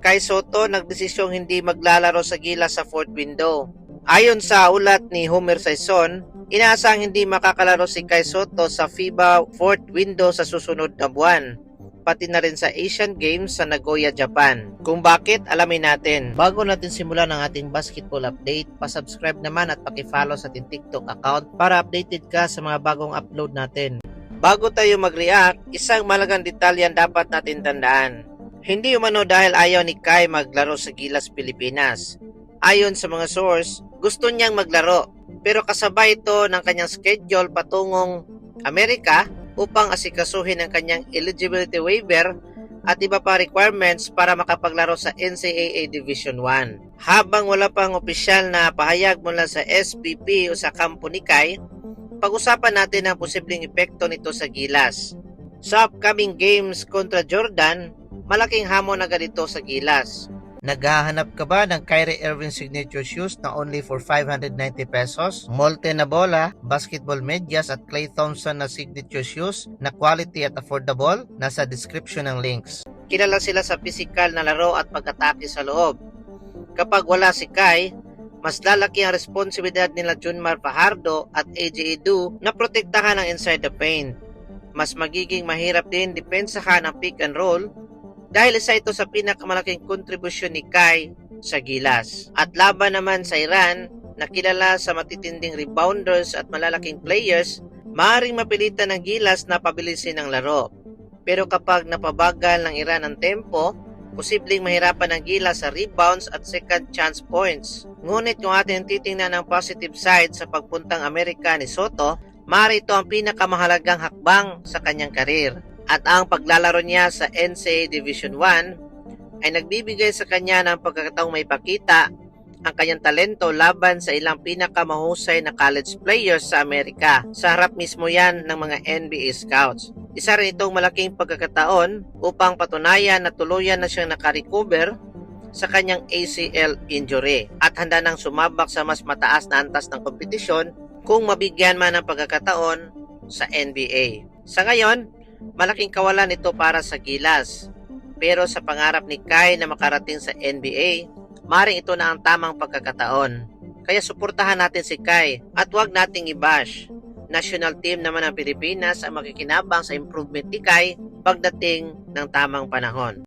Kai Soto nagdesisyong hindi maglalaro sa Gilas sa fourth window. Ayon sa ulat ni Homer Saison, inaasang hindi makakalaro si Kai Soto sa FIBA fourth window sa susunod na buwan, pati na rin sa Asian Games sa Nagoya, Japan. Kung bakit, alamin natin. Bago natin simulan ang ating basketball update, pasubscribe naman at pakifollow sa ating TikTok account para updated ka sa mga bagong upload natin. Bago tayo mag-react, isang malagang detalye ang dapat natin tandaan. Hindi umano dahil ayaw ni Kai maglaro sa Gilas, Pilipinas. Ayon sa mga source, gusto niyang maglaro, pero kasabay ito ng kanyang schedule patungong Amerika upang asikasuhin ang kanyang eligibility waiver at iba pa requirements para makapaglaro sa NCAA Division 1. Habang wala pang opisyal na pahayag mula sa SPP o sa kampo ni Kai, pag-usapan natin ang posibleng epekto nito sa Gilas. Sa upcoming games kontra Jordan, malaking hamon agad ito sa Gilas. Naghahanap ka ba ng Kyrie Irving signature shoes na only for 590 pesos? Molten na bola, basketball medyas at Klay Thompson na signature shoes na quality at affordable? Nasa description ng links. Kilala sila sa physical na laro at pag-atake sa loob. Kapag wala si Kai, mas lalaki ang responsibilidad nila Junmar Fajardo at AJ Edu na protektahan ang inside the paint. Mas magiging mahirap din depensahan ang pick and roll dahil isa ito sa pinakamalaking kontribusyon ni Kai sa Gilas. At laban naman sa Iran, na kilala sa matitinding rebounders at malalaking players, maaaring mapilitan ng Gilas na pabilisin ang laro. Pero kapag napabagal ng Iran ang tempo, posibleng mahirapan ng Gilas sa rebounds at second chance points. Ngunit kung atin titingnan ang positive side sa pagpuntang Amerika ni Soto, maaari ito ang pinakamahalagang hakbang sa kanyang karir. At ang paglalaro niya sa NCAA Division 1 ay nagbibigay sa kanya ng pagkakataong may pakita ang kanyang talento laban sa ilang pinakamahusay na college players sa Amerika. Sa harap mismo yan ng mga NBA scouts. Isa rin itong malaking pagkakataon upang patunayan na tuluyan na siyang nakarecover sa kanyang ACL injury at handa nang sumabak sa mas mataas na antas ng kompetisyon kung mabigyan man ng pagkakataon sa NBA. Sa ngayon, malaking kawalan ito para sa Gilas. Pero sa pangarap ni Kai na makarating sa NBA, maring ito na ang tamang pagkakataon. Kaya suportahan natin si Kai at huwag nating i-bash. National team naman ng Pilipinas ang makikinabang sa improvement ni Kai pagdating ng tamang panahon.